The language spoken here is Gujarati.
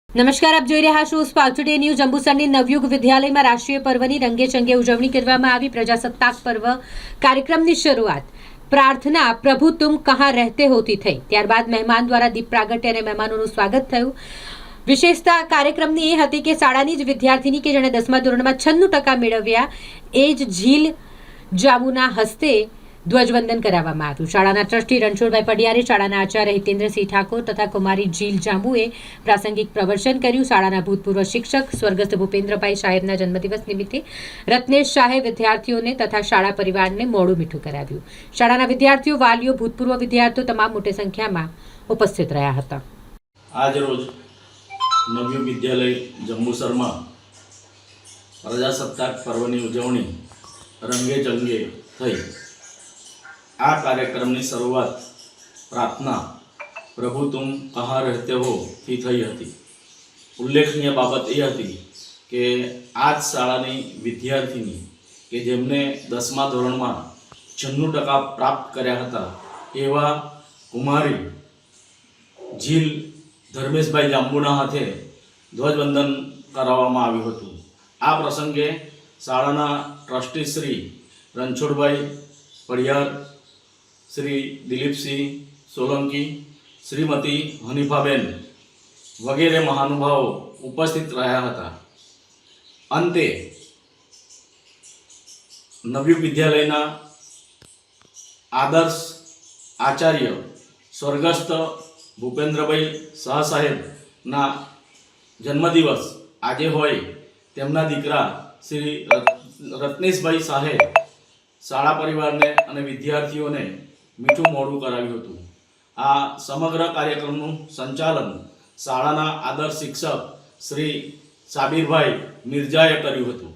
નમસ્કાર, આપ જોઈ રહ્યા છો સ્પાર્ક ટુડે ન્યૂઝ। જંબુસરની નવયુગ વિદ્યાલયમાં રાષ્ટ્રીય પર્વની રંગેચંગે ઉજવણી કરવામાં આવી। પ્રજાસત્તાક પર્વ કાર્યક્રમની શરૂઆત પ્રાર્થના પ્રભુ તુમ કહાં રહેતે હોથી થઈ। ત્યારબાદ મહેમાન દ્વારા દીપ પ્રાગટ્ય અને મહેમાનોનું સ્વાગત થયું। વિશેષતા કાર્યક્રમની એ હતી કે શાળાની જ વિદ્યાર્થીની કે જેણે 10મા ધોરણમાં 96% મેળવ્યા એ જ ઝીલ જામુના હસ્તે ધ્વજવંદન કરાવવામાં આવ્યું। શાળાના ટ્રસ્ટી રણછોડભાઈ પડિયારે, શાળાના આચાર્ય હિતેન્દ્રસિંહ ઠાકોર તથા કુમારી ઝીલ જાંબુએ પ્રાસંગિક પ્રવચન કર્યું। શાળાના ભૂતપૂર્વ શિક્ષક સ્વર્ગસ્થ ભૂપેન્દ્રભાઈ સાહેબના જન્મદિવસ નિમિત્તે રત્નેશ શાહે વિદ્યાર્થીઓને તથા શાળા પરિવારને મોઢું મીઠું કરાવ્યું। શાળાના વિદ્યાર્થીઓ, વાલીઓ, ભૂતપૂર્વ વિદ્યાર્થીઓ તમામ મોટી સંખ્યામાં ઉપસ્થિત રહ્યા હતા। આજ રોજ નવયુગ વિદ્યાલય જંબુસરમાં પ્રજાસત્તાક પર્વની ઉજવણી રંગેચંગે થઈ। આ કાર્યક્રમની શરૂઆત પ્રાર્થના પ્રભુ તુમ કહાં રહેતે હો થી થઈ હતી। ઉલ્લેખનીય બાબત એ હતી કે આ જ શાળાની વિદ્યાર્થીની કે જેમને 10મા ધોરણમાં 96% પ્રાપ્ત કર્યા હતા એવા કુમારી ઝીલ ધર્મેશભાઈ જાંબુના હાથે ધ્વજવંદન કરાવવામાં આવ્યું હતું। આ પ્રસંગે શાળાના ટ્રસ્ટી શ્રી રણછોડભાઈ પડિયાર, શ્રી દિલીપસિંહ સોલંકી, શ્રીમતી હનીફાબેન વગેરે મહાનુભાવો ઉપસ્થિત રહ્યા હતા। અંતે નવયુગ વિદ્યાલયના આદર્શ આચાર્ય સ્વર્ગસ્થ ભૂપેન્દ્રભાઈ શાહ સાહેબના જન્મદિવસ આજે હોય તેમના દીકરા શ્રી રત્નેશભાઈ શાહે શાળા પરિવારને અને વિદ્યાર્થીઓને મીઠું મોઢું કરાવ્યું હતું। આ સમગ્ર કાર્યક્રમનું સંચાલન શાળાના આદર્શ શિક્ષક શ્રી સાબિરભાઈ મિર્જાએ કર્યું હતું।